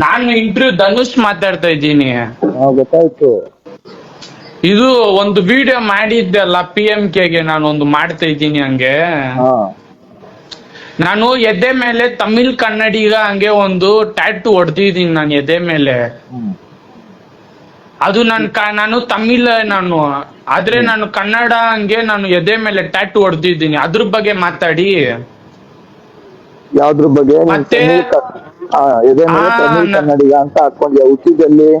ನಾನು ಇಂಟರ್ವ್ಯೂ ಧನುಷ್ ಮಾತಾಡ್ತಾ ಇದ್ದೀನಿ. ಗೊತ್ತಾಯ್ತು. ಇದು ಒಂದು ವಿಡಿಯೋ ಮಾಡಿದ್ದೆಲ್ಲ PMKಗೆ ನಾನು ಒಂದು ಮಾಡ್ತಾ ಇದ್ದೀನಿ ಹಂಗೆ. ನಾನು ಎದೆ ಮೇಲೆ ತಮಿಳ್ ಕನ್ನಡಿಗ ಹಂಗೆ ಒಂದು ಟ್ಯಾಟು ಹೊಡೆದಿದ್ದೀನಿ ನಾನು ಎದೆ ಮೇಲೆ. ಅದು ನಾನು ತಮಿಳ್ ಆದ್ರೆ ನಾನು ಕನ್ನಡ ಹಂಗೆ ನಾನು ಎದೆ ಮೇಲೆ ಟ್ಯಾಟು ಹೊಡೆದಿದ್ದೀನಿ. ಅದ್ರ ಬಗ್ಗೆ ಮಾತಾಡಿ. ಯಾವ್ದ್ರ ಬಗ್ಗೆ? ಮತ್ತೆ ಎದೆ ಮೇಲೆ ತಮಿಳ್ ಕನ್ನಡಿಗ ಅಂತ ಹಾಕೊಂಡ್ಯಾ? ಹುಟ್ಟಿದಲ್ಲಿ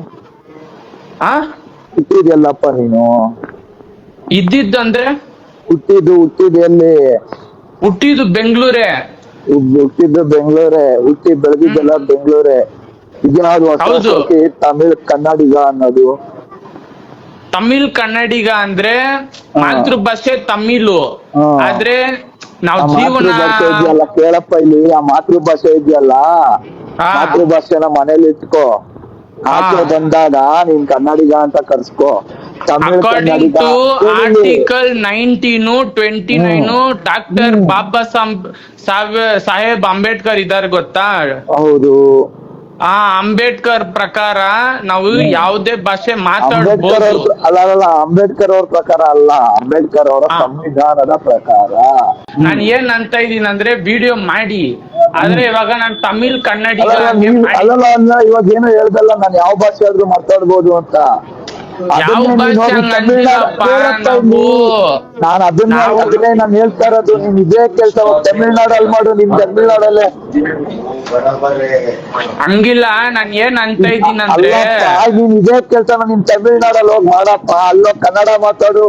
ಹುಟ್ಟಿದ್ಯಲ್ಲಪ್ಪ ನೀನು. ಇದ್ದಿದ್ದಂದ್ರೆ ಹುಟ್ಟಿದ್ದು ಹುಟ್ಟಿದ್ದು ಬೆಂಗಳೂರೇ. ಹುಟ್ಟಿದ್ದು ಬೆಂಗಳೂರೇ, ಹುಟ್ಟಿ ಬೆಳೆದಿದ್ದೆಲ್ಲ ಬೆಂಗಳೂರೇ. ಇದ್ಯಾವ್ದು ತಮಿಳ್ ಕನ್ನಡಿಗ ಅನ್ನೋದು? ತಮಿಳ್ ಕನ್ನಡಿಗ ಅಂದ್ರೆ ಮಾತೃಭಾಷೆ ತಮಿಳು, ಆದ್ರೆ ನಾವು ಜೀವನ ಇದೆಯಲ್ಲ ಕೇಳಪ್ಪ, ಇಲ್ಲಿ ಆ ಮಾತೃಭಾಷೆ ಇದೆಯಲ್ಲ, ಮಾತೃಭಾಷೆನ ಮನೇಲಿ ಇಟ್ಕೋ. ಆಚೆ ಬಂದಾಗ ನೀನ್ ಕನ್ನಡಿಗ ಅಂತ ಕರ್ಸ್ಕೋ. According to article 1929 doctor Baba Saheb Ambedkar ಇದಾರೆ ಗೊತ್ತಾ? ಹೌದು. ಆ ಅಂಬೇಡ್ಕರ್ ಪ್ರಕಾರ ನಾವು ಯಾವುದೇ ಭಾಷೆ ಮಾತಾಡಬಹುದು. ಅಲ್ಲ, ಅಂಬೇಡ್ಕರ್ ಅವ್ರ ಪ್ರಕಾರ ಅಲ್ಲ, ಅಂಬೇಡ್ಕರ್ ಅವರ ಸಂವಿಧಾನದ ಪ್ರಕಾರ. ನಾನು ಏನ್ ಅಂತ ಇದೀನಿ ಅಂದ್ರೆ ವಿಡಿಯೋ ಮಾಡಿ, ಆದ್ರೆ ಇವಾಗ ನಾನು ತಮಿಳ್ ಕನ್ನಡಿಗ ಅಲ್ಲಲ್ಲ, ಇವಾಗ ಏನೋ ಹೇಳ್ದಲ್ಲ, ನಾನು ಯಾವ ಭಾಷೆ ಆದ್ರೂ ಮಾತಾಡ್ಬೋದು ಅಂತ. ಯಾವ ಭಾಷೆ ನಾನು ಅದನ್ನೇ ನಾನು ಹೇಳ್ತಾ ಇರೋದು. ನೀನ್ ಇದೇ ಕೆಲ್ಸ ತಮಿಳ್ನಾಡಲ್ಲಿ ಮಾಡು, ನಿನ್ ತಮಿಳ್ನಾಡಲ್ಲೇ. ಹಂಗಿಲ್ಲ, ನಾನ್ ಏನ್ ಅಂತ ಇದ್ದೀನಿ ಅಂದ್ರೆ, ನೀನ್ ಇದೇ ಕೆಲ್ಸನ ನೀನ್ ತಮಿಳ್ನಾಡಲ್ಲಿ ಹೋಗಿ ಮಾಡಪ್ಪ. ಅಲ್ಲೋ ಕನ್ನಡ ಮಾತಾಡು,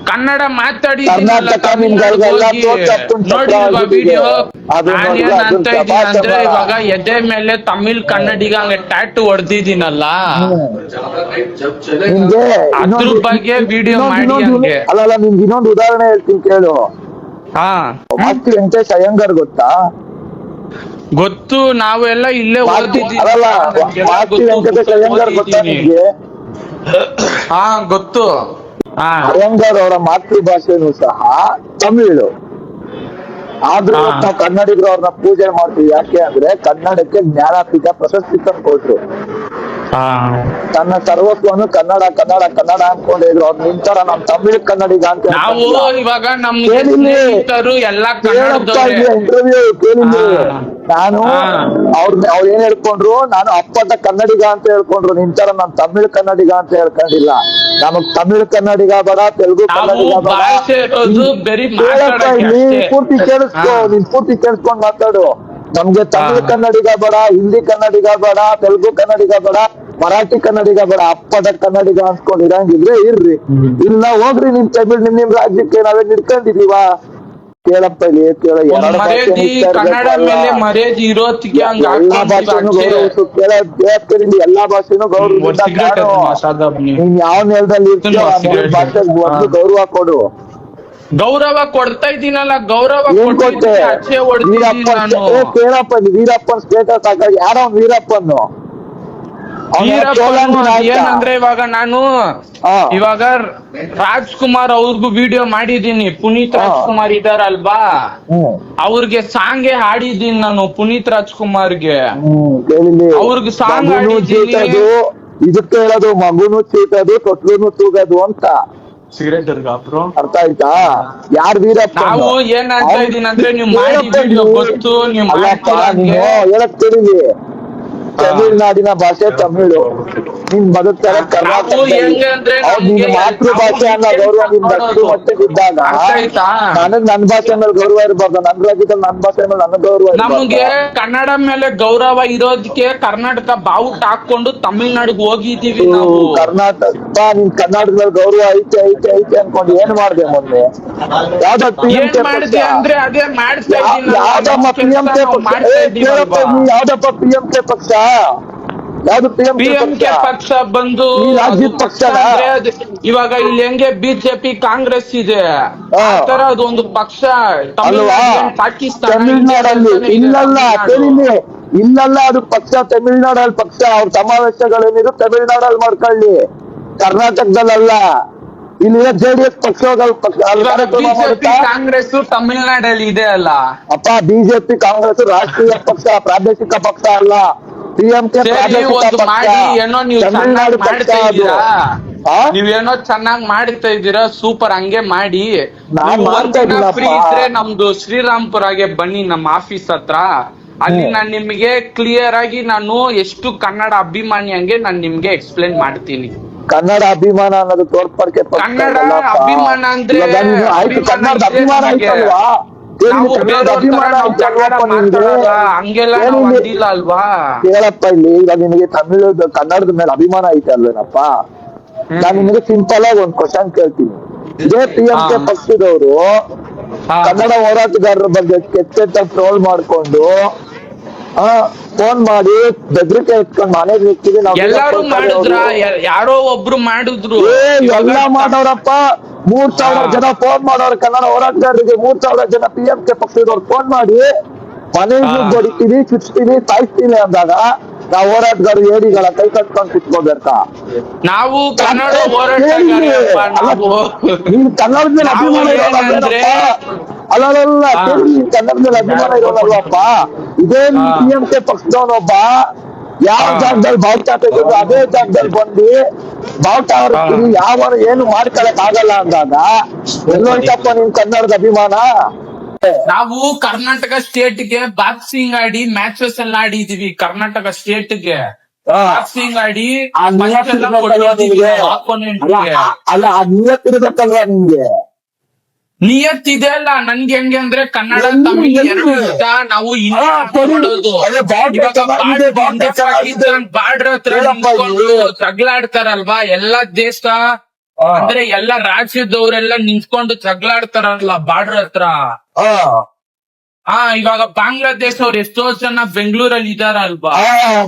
ಕನ್ನಡ ಮಾತಾಡಿ. ಕರ್ನಾಟಕ ವಿಡಿಯೋ ಅಂತ ಇದೀನಿ ಅಂದ್ರೆ ಇವಾಗ ಎದೆ ಮೇಲೆ ತಮಿಳ್ ಕನ್ನಡಿಗ ಹಂಗೆ ಟ್ಯಾಟು ಹೊಡೆದಿದ್ದೀನಲ್ಲ, ಅದ್ರ ಬಗ್ಗೆ ವಿಡಿಯೋ ಮಾಡಿ ಹಂಗೆ. ಅಲ್ಲ, ನಿಮ್ಗೆ ಇನ್ನೊಂದು ಉದಾಹರಣೆ ಹೇಳ್ತೀನಿ ಕೇಳು. ಮಾಸ್ತಿ ವೆಂಕಟೇಶ್ ಅಯ್ಯಂಗಾರ್ ಗೊತ್ತಾ? ಗೊತ್ತು, ನಾವೆಲ್ಲ ಇಲ್ಲೇ ಓದಿದ್ದೀವಿ. ಮಾಸ್ತಿ ವೆಂಕಟೇಶ್ ಅಯ್ಯಂಗಾರ್ ಗೊತ್ತಾ ನಿಮ್ಗೆ? ಗೊತ್ತು. ಅಯ್ಯಂಗಾರ್ ಅವರ ಮಾತೃಭಾಷೆನೂ ಸಹ ತಮಿಳು. ಆದ್ರೂ ನಾವು ಕನ್ನಡಿಗರು ಅವ್ರನ್ನ ಪೂಜೆ ಮಾಡ್ತೀವಿ. ಯಾಕೆ ಅಂದ್ರೆ ಕನ್ನಡಕ್ಕೆ ಜ್ಞಾನಪೀಠ ಪ್ರಶಸ್ತಿ ತಂದು ಕೊಟ್ರು. ತನ್ನ ಸರ್ವಸ್ವನು ಕನ್ನಡ ಕನ್ನಡ ಕನ್ನಡ ಅನ್ಕೊಂಡಿದ್ರು. ಅವ್ರು ನಿಂತಾರ ನಮ್ ತಮಿಳ್ ಕನ್ನಡಿಗ ಅಂತ. ಇಂಟರ್ವ್ಯೂ ಕೇಳಿದ್ವಿ ನಾನು. ಅವ್ರು ಏನ್ ಹೇಳ್ಕೊಂಡ್ರು, ನಾನು ಅಪ್ಪಟ ಕನ್ನಡಿಗ ಅಂತ ಹೇಳ್ಕೊಂಡ್ರು. ನಿಂತಾರ ನಾನ್ ತಮಿಳ್ ಕನ್ನಡಿಗ ಅಂತ ಹೇಳ್ಕೊಂಡಿಲ್ಲ. ನಮಗ್ ತಮಿಳ್ ಕನ್ನಡಿಗ ಬೇಡ, ತೆಲುಗು ಕನ್ನಡಿಗ ಬೇಡ. ಪೂರ್ತಿ ಕೇಳಿಸ್ಕೊ, ನೀನ್ ಪೂರ್ತಿ ಕೇಳಿಸ್ಕೊಂಡ್ ಮಾತಾಡು. ನಮ್ಗೆ ತಮಿಳ್ ಕನ್ನಡಿಗ ಬೇಡ, ಹಿಂದಿ ಕನ್ನಡಿಗ ಬೇಡ, ತೆಲುಗು ಕನ್ನಡಿಗ ಬೇಡ, ಮರಾಠಿ ಕನ್ನಡಿಗ ಬೇಡ. ಅಪ್ಪಟ ಕನ್ನಡಿಗ ಅನ್ಸ್ಕೊಂಡ್ ಇರಂಗಿದ್ರೆ ಇರ್ರಿ, ಇಲ್ಲ ಹೋಗ್ರಿ ನಿಮ್ ತಮಿಳ್ ನಿಮ್ ರಾಜ್ಯಕ್ಕೆ. ನಾವೇ ನಿಡ್ಕೊಂಡಿದೀವ? ಕೇಳಪ್ಪ, ಇಲ್ಲಿ ಕೇಳ. ಎಲ್ಲಾ ಭಾಷೆನೂ ಗೌರವಿಸು. ಎಲ್ಲಾ ಭಾಷೆನೂ ಗೌರವ. ನೀನ್ ಯಾವ ನೆಲದಲ್ಲಿ ಇರ್ತೀಯ ಭಾಷೆಗೆ ಒಂದು ಗೌರವ ಕೊಡು. ಗೌರವ ಕೊಡ್ತಾ ಇದ್ದೀನಲ್ಲ, ಗೌರವ ಕೊಟ್ಟೆ. ಕೇಳಪ್ಪ, ವೀರಪ್ಪನ್ ಸ್ಟೇಟಸ್ ಹಾಕಿ. ಯಾರೋ ವೀರಪ್ಪನ್ ಏನಂದ್ರೆ ಇವಾಗ ರಾಜ್ಕುಮಾರ್ ಅವ್ರಿಗೂ ವಿಡಿಯೋ ಮಾಡಿದೀನಿ. ಪುನೀತ್ ರಾಜ್ಕುಮಾರ್ ಇದಾರಲ್ವಾ, ಅವ್ರಿಗೆ ಸಾಂಗ್ ಹಾಡಿದ್ದೀನಿ ನಾನು. ಪುನೀತ್ ರಾಜ್ಕುಮಾರ್ಗೆ ಅವ್ರಿಗೆ ಸಾಂಗ್ ಹಾಡಿದ್ದೀನಿ. ಇದಕ್ಕೆ ಹೇಳೋದು ಮಗುನು ಚೀಟದು ತೊಟ್ಲುನು ತೂಗದು ಅಂತ. ಸಿಗರೇಟ್ ಅರ್ಥ ಆಯ್ತಾ? ಯಾರ್ ವೀರಪ್ಪ? ನಾವು ಏನ್ ಅಂತ ಇದೀನಿ ಅಂದ್ರೆ, ನೀವು ಗೊತ್ತು, ನೀವು ಹೇಳಕ್ ಕೇಳಿವಿ. ತಮಿಳ್ನಾಡಿನ ಭಾಷೆ ತಮಿಳು, ನಿನ್ ಬದುಕ್ತಾರೆ ಕರ್ನಾಟಕ. ನಿನ್ ಮಾತೃಭಾಷೆ ಅನ್ನೋ ಗೌರವ ನಿಮ್ಗೆ ಅಷ್ಟು ಮಟ್ಟಿಗಿದ್ದಾಗ ನನಗ್ ನನ್ ಭಾಷೆ ಮೇಲೆ ಗೌರವ ಇರ್ಬಾರ್ದು? ನನ್ ರಾಜ್ಯದಲ್ಲಿ ನನ್ ಭಾಷೆ ಮೇಲೆ ನನಗ್ ಗೌರವ. ನಮ್ಗೆ ಕನ್ನಡ ಮೇಲೆ ಗೌರವ ಇರೋದಕ್ಕೆ ಕರ್ನಾಟಕ ಬಾವುಟ ಹಾಕೊಂಡು ತಮಿಳ್ನಾಡಿಗೆ ಹೋಗಿದ್ದೀವಿ ನಾವು. ಕರ್ನಾಟಕ, ನಿನ್ ಕರ್ನಾಟಕದಲ್ಲಿ ಗೌರವ ಐತೆ ಐತೆ ಐತೆ ಅನ್ಕೊಂಡು ಏನ್ ಮಾಡ್ದೆ ಮೊನ್ನೆ? ಯಾವ್ದಪ್ಪ ಅಂದ್ರೆ ಅದೇ ಮಾಡ್ತಾ ಇದ್ದೀನಿ. ಯಾವ್ದಪ್ಪ PMK ಪಕ್ಷ? ಯಾವ್ದು PMK ಪಕ್ಷ ಬಂದು ರಾಜ್ಯದ ಪಕ್ಷ. ಇವಾಗ ಇಲ್ಲಿ ಹೆಂಗೆ ಬಿಜೆಪಿ ಕಾಂಗ್ರೆಸ್ ಇದೆ, ಆ ತರ ಅದೊಂದು ಪಕ್ಷ ಪಾಕಿಸ್ತಾನ ತಮಿಳ್ನಾಡಲ್ಲಿ ಇಲ್ಲಲ್ಲ, ಅದು ಪಕ್ಷ ತಮಿಳ್ನಾಡಲ್ಲಿ ಪಕ್ಷ. ಅವ್ರ ಸಮಾವೇಶಗಳೇನಿದ್ರು ತಮಿಳ್ನಾಡಲ್ಲಿ ಮಾಡ್ಕೊಳ್ಳಿ, ಕರ್ನಾಟಕದಲ್ಲ. ಇಲ್ಲಿ JDS ಪಕ್ಷ ಕಾಂಗ್ರೆಸ್ ತಮಿಳ್ನಾಡಲ್ಲಿ ಇದೆ ಅಲ್ಲ ಅಪ್ಪ. ಬಿಜೆಪಿ ಕಾಂಗ್ರೆಸ್ ರಾಷ್ಟ್ರೀಯ ಪಕ್ಷ, ಪ್ರಾದೇಶಿಕ ಪಕ್ಷ ಅಲ್ಲ. ಪಿಎಂಕೆ ಸರಿ, ಪ್ರಾದೇಶಿಕ ಒಂದು ಪಕ್ಷ, ಮಾಡಿ ಏನೋ ನೀವು ತಮಿಳ್ನಾಡು ಚೆನ್ನಾಗಿ ಪಕ್ಷ ಮಾಡ್ತಾ ಅದು. ಇದ್ದೀರಾ. ಆ? ನೀವೇನೋ ಚೆನ್ನಾಗ್ ಮಾಡ್ತಾ ಇದ್ದೀರಾ, ಸೂಪರ್, ಹಂಗೆ ಮಾಡಿ. ನಾನ್ ನೀವು ಮಾಡ್ತಾ ಒಂದಿನ ಇದ್ದೀನಪ್ಪ. ಫ್ರೀ ಇದ್ರೆ ನಮ್ದು ಶ್ರೀರಾಮ್ಪುರಾಗೆ ಬನ್ನಿ, ನಮ್ಮ ಆಫೀಸ್ ಹತ್ರ. ಅಲ್ಲಿ ನಾನ್ ನಿಮ್ಗೆ ಕ್ಲಿಯರ್ ಆಗಿ ನಾನು ಎಷ್ಟು ಕನ್ನಡ ಅಭಿಮಾನಿ ಹಂಗೆ ನಾನ್ ನಿಮ್ಗೆ ಎಕ್ಸ್ಪ್ಲೇನ್ ಮಾಡ್ತೀನಿ. ಕನ್ನಡ ಅಭಿಮಾನ ಅನ್ನೋದು ತೋರ್ಪಡಿಕೆ ಪಕ್ಷ ಕನ್ನಡ ಇದಲ್ಲಪ್ಪ. ಅಭಿಮಾನ ಅಂದ್ರೆ ಇವಾಗ ನೀನು ಆಯ್ತು, ಅಭಿಮಾನ ಕನ್ನಡದ ಇದೆ ಅಭಿಮಾನ ನಮ್ಗೆ. ಆಯ್ತಲ್ವಾ? ಏನ್ ನಾವು ಕನ್ನಡದ ಬೇರೆಯವ್ರ ತರ ಅಭಿಮಾನ ನಾವು ಕನ್ನಡ ಆಯ್ತಲ್ವಪ್ಪ ನಿನ್ಗೆ? ಮಾತಾಡಲ್ಲ, ಹಂಗೆಲ್ಲ ನಾವು ಏನಿಲ್ಲ, ಅಂದಿಲ್ಲ ಅಲ್ವಾ. ಕೇಳಪ್ಪ ಇಲ್ಲಿ, ಈಗ ನಿನಗೆ ಕನ್ನಡದ ಮೇಲೆ ಅಭಿಮಾನ ಐತೆ ಅಲ್ವೇನಪ್ಪ? ನಾನು ನಿನಗೆ ಸಿಂಪಲ್ ಆಗಿ ಒಂದ್ ಕ್ವಶನ್ ಕೇಳ್ತೀನಿ. ಇದೇ ಪಿಎಂಕೆ ಹಾ. ಪಕ್ಷದವರು ಹಾ. ಕನ್ನಡ ಹೋರಾಟಗಾರರ ಬಗ್ಗೆ ಕೆಟ್ಟ ಟ್ರೋಲ್ ಮಾಡ್ಕೊಂಡು ಫೋನ್ ಮಾಡಿ ಬೆದರಿಕೆ ಇಟ್ಕೊಂಡು ಮನೆಗೆ ಹೋಗ್ತೀವಿ ನಾವು ಎಲ್ಲಾರು ಮಾಡಿದ್ರ, ಯಾರೋ ಒಬ್ರು ಮಾಡಿದ್ರು. ಎಲ್ಲ ಮಾಡೋರಪ್ಪ. 3,000 ಜನ ಫೋನ್ ಮಾಡೋರು ಕನ್ನಡ ಹೋರಾಟಗಾರರಿಗೆ. 3,000 ಜನ ಪಿಎಂಕೆ ಪಕ್ಷದವ್ರು ಫೋನ್ ಮಾಡಿ ಮನೆಗೂ ಹೊಡಿತೀವಿ, ಚುಚ್ತೀವಿ, ಸಾಯಿಸ್ತೀವಿ ಅಂದಾಗ ನಾವು ಹೋರಾಟಗಾರರು ಏರಿಗಳ ಕೈ ಕಟ್ಕೊಂಡು ಕಿತ್ಕೋಬೇಕಾ? ನಾವು ಕನ್ನಡ ಹೋರಾಟಗಾರರಪ್ಪ ನಾವು. ನೀನ್ ಕನ್ನಡದ ಮೇಲೆ ನಾವು ಅಭಿಮಾನ ಏನಂದ್ರೆ ಅಲ್ಲಲ್ಲ, ನೀನ್ ಕನ್ನಡದ ಮೇಲೆ ಅಭಿಮಾನ ಇರೋಲ್ಲಪ್ಪ. ಇದೇ ಪಿಎಂಕೆ ಪಕ್ಷದವನೊಬ್ಬ ಯಾವ ಜಾಗದಲ್ಲಿ ಬಾವುಟ ತೆಗೆದು ಅದೇ ಜಾಗದಲ್ಲಿ ಬಂದು ಬಾವುಟ ಹಾರಿಸ್ತೀವಿ, ಯಾವ ಏನು ಮಾಡ್ಕೊಳಕ್ ಆಗಲ್ಲ ಅಂದಾಗ ಎಲ್ಲೋಯ್ತಪ್ಪ ನಿನ್ ಕನ್ನಡದ ಅಭಿಮಾನ? ನಾವು ಕರ್ನಾಟಕ ಸ್ಟೇಟ್ಗೆ ಬಾಕ್ಸಿಂಗ್ ಆಡಿ ಮ್ಯಾಚಸ್ ಎಲ್ಲ ಆಡಿದೀವಿ. ಕರ್ನಾಟಕ ಸ್ಟೇಟ್ಗೆ ಬಾಕ್ಸಿಂಗ್ ಆಡಿ match ಎಲ್ಲ ಕೊಟ್ಟಿದೀವಿ opponent ಗೆ. ಅಲ್ಲ, ಅದ್ ನಿಯತ್ತಿರ್ಬೇಕಲ್ವಾ ನಿಮ್ಗೆ? ನಿಯತ್ತಿದೆ ಅಲ್ಲ ನನ್ಗೆ. ಹೆಂಗೆ ಅಂದ್ರೆ ಕನ್ನಡ ತಮಿಳ್ ಎರಡು ಇಷ್ಟ. ನಾವು ನೋಡೋದು ಪಾಕಿಸ್ತಾನ್ ಬಾರ್ಡರ್ ಹತ್ರ ನಿಂತ್ಕೊಂಡು ಜಗಳಾಡ್ತಾರಲ್ವಾ ಎಲ್ಲ ದೇಶ, ಅಂದ್ರೆ ಎಲ್ಲ ರಾಜ್ಯದವರೆಲ್ಲ ನಿಂತ್ಕೊಂಡು ಜಗಳಾಡ್ತಾರಲ್ಲ ಬಾರ್ಡರ್ ಹತ್ರ. ಇವಾಗ ಬಾಂಗ್ಲಾದೇಶ ಅವ್ರು ಎಷ್ಟೋ ಜನ ಬೆಂಗಳೂರಲ್ಲಿ ಇದಾರಲ್ವಾ.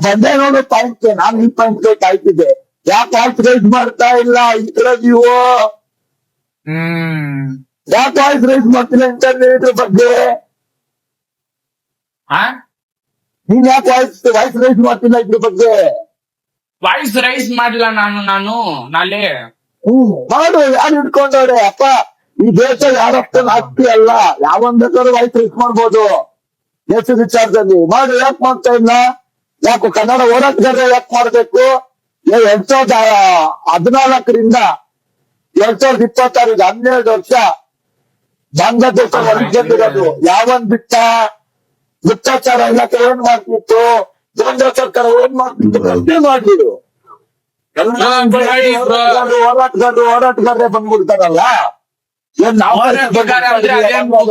ಬಂದೆ ನೋಡು ಪಾಯಿಂಟ್. ನಾನು ಈ ಪಾಯಿಂಟ್ ಕಾಯ್ತಿದ್ದೆ. ಯಾಕೆ ಪಾಯಿಂಟ್ ರೈಸ್ ಮಾಡ್ತಾ ಇಲ್ಲ ಈ ತರ ನೀವು? ಯಾಕೆ ವಾಯ್ಸ್ ರೈಸ್ ಮಾಡ್ತಿಲ್ಲ ಇಂಟರ್ನೆಟ್ ಬಗ್ಗೆ? ನೀನ್ ಯಾಕೆ ವಾಯ್ಸ್ ರೈಸ್ ಮಾಡ್ತಿಲ್ಲ ಇದ್ರ ಬಗ್ಗೆ? ವಾಯ್ಸ್ ರೈಸ್ ಮಾಡಿಲ್ಲ ನಾನು ನಾಳೆ. ಮಾಡು, ಯಾರು ಹಿಡ್ಕೊಂಡವ್ರೆ ಅಪ್ಪ? ಈ ದೇಶ ಯಾರಪ್ಪ ಆಸ್ತಿ ಅಲ್ಲ, ಯಾವೊಂದ್ ಬೇಕಾದ್ರೂ ವಾಯ್ಸ್ ರೈಸ್ ಮಾಡ್ಬೋದು ದೇಶದ ವಿಚಾರದಲ್ಲಿ. ಮಾಡು, ಯಾಕೆ ಮಾಡ್ತಾ ಇಲ್ಲ? ಯಾಕೆ ಕನ್ನಡ ಹೋರಾಟಗಾರ ಯಾಕೆ ಮಾಡ್ಬೇಕು? 2014ರಿಂದ 2026 12 ವರ್ಷ ಬಾಂಗ್ಲಾದೇಶ ಹೊರಗಿರೋದು ಯಾವನ್ ಬಿಟ್ಟ? ಗುಪ್ತಚಾರ ಇಲಾಖೆ ಏನ್ ಮಾಡ್ತಿತ್ತು? ಕೇಂದ್ರ ಸರ್ಕಾರ ಏನ್ ಮಾಡ್ತಿತ್ತು? ಪ್ರಶ್ನೆ ಮಾಡಿದ್ರು. ಹೋರಾಟಗಾರರೇ ಬಂದ್ಬಿಡ್ತಾರಲ್ಲ.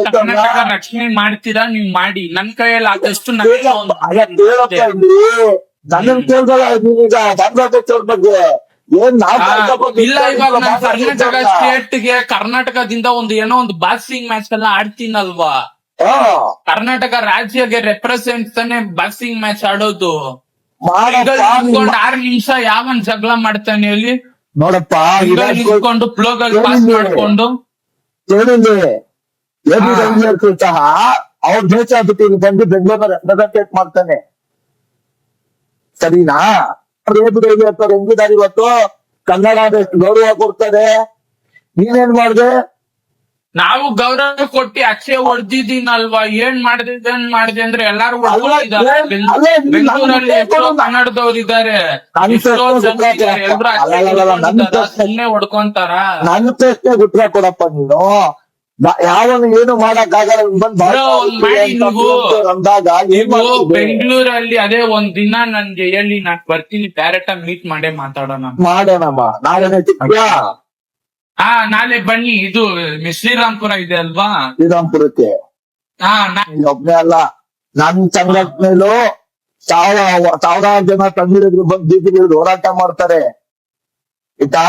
ಕರ್ನಾಟಕ ರಕ್ಷಣೆ ಮಾಡ್ತೀರಾ ನೀವ್ ಮಾಡಿ, ನನ್ ಕೈಯಲ್ಲಿ ಆದಷ್ಟು ನನ್ನ ಕೇಳ್ದಲ್ಲ ನೀವೀಗ ಬಾಂಗ್ಲಾದೇಶವ್ರ ಬಗ್ಗೆ ಏನ್ ಇಲ್ಲ. ಇವಾಗ ನಾನು ಕರ್ನಾಟಕ ಸ್ಟೇಟ್ಗೆ ಕರ್ನಾಟಕದಿಂದ ಒಂದು ಬಾಕ್ಸಿಂಗ್ ಮ್ಯಾಚ್ ಎಲ್ಲ ಆಡ್ತೀನಲ್ವಾ. ಕರ್ನಾಟಕ ರಾಜ್ಯಗೆ ರೆಪ್ರೆಸೆಂಟ್ ತಾನೆ ಬಾಕ್ಸಿಂಗ್ ಮ್ಯಾಚ್ ಆಡೋದು. 6 ನಿಮಿಷ ಯಾವನ್ ಜಗಳ ಮಾಡ್ತಾನೆ ಹೇಳಿ? ನೋಡಪ್ಪ, ನಿಂತ್ಕೊಂಡು ಫ್ಲೋಗಳು ಪಾಸ್ ಮಾಡ್ಕೊಂಡು ಸಹ ಅವ್ರ ದೇಶ ಬಿಟ್ಟು ಬಂದು ಬೆಂಗಳೂರಿನ ರೆಪ್ರೆಸೆಂಟೇಟ್ ಮಾಡ್ತಾನೆ, ಸರಿನಾ? ಹೆಂಗಿದಾರೆ ಇವತ್ತು? ಕನ್ನಡ ಎಷ್ಟು ಗೌರವ ಕೊಡ್ತಾರೆ. ನೀನೇನ್ ಮಾಡ್ದೆ? ನಾವು ಗೌರವ ಕೊಟ್ಟು ಅಕ್ಷಯ ಹೊಡೆದಿದ್ದೀನಲ್ವಾ. ಏನ್ ಮಾಡಿದೆ ಅಂದ್ರೆ ಎಲ್ಲಾರು ಬೆಂಗಳೂರಲ್ಲಿ ಎಷ್ಟೋ ಕನ್ನಡದವ್ರು ಇದಾರೆ, ಸುಮ್ನೆ ಹೊಡ್ಕೊಂತಾರ. ನನ್ನ ಪ್ರಶ್ನೆ ಉತ್ತರ ಕೊಡಪ್ಪ ನೀನು. ಯಾವನು ಏನು ಮಾಡಕ್ ಆಗಲ್ಲ ಅಂದಾಗ ಬೆಂಗಳೂರಲ್ಲಿ ಅದೇ ಒಂದ್ ದಿನ ನನ್ಗೆ ಹೇಳಿ, ನಾನ್ ಬರ್ತೀನಿ, ಡೈರೆಕ್ಟ್ ಆಗಿ ಮೀಟ್ ಮಾಡೇ ಮಾಡೋಣಮ್ಮ. ನಾಳೆ ಬನ್ನಿ. ಇದು ಶ್ರೀರಾಮ್ಪುರ ಇದೆ ಅಲ್ವಾ? ಶ್ರೀರಾಮ್ಪುರಕ್ಕೆ ಒಬ್ನೇ ಅಲ್ಲ, ನನ್ ಸಂಘಟನೆಲು ಸಾವಿರಾರು ಜನ ತಮಿಳಿದ್ರು ಬಂದು ಬೀದಿಗಿಳಿದು ಹೋರಾಟ ಮಾಡ್ತಾರೆ. ಆಯ್ತಾ?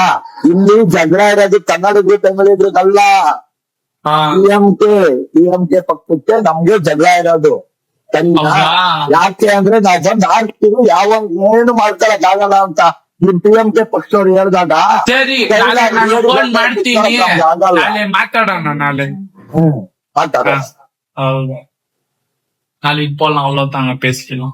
ಇಲ್ಲಿ ಜಗಳ ಇರೋದು ಕನ್ನಡಿಗರು ತಮಿಳಿದ್ರಲ್ಲ. ಪಿಎಂಕೆ ಪಕ್ಷಕ್ಕೆ ನಮ್ಗೆ ಜಗಳ ಇರೋದು, ಸರಿನಾ? ಯಾಕೆ ಅಂದ್ರೆ ನಾವ್ ಬಂದ್ ಆಡ್ತೀವಿ, ಏನು ಮಾಡ್ಕೊಳಕ್ ಆಗಲ್ಲ ಅಂತ ನಿಮ್ ಪಿಎಂಕೆ ಪಕ್ಷದವ್ರು ಹೇಳ್ದಾಗ ಮಾತಾಡೋಣ. ನಾಳೆ ಮಾತಾಡ. நாளைக்கு போலாம், அவ்வளவுதாங்க பேசிக்கலாம்.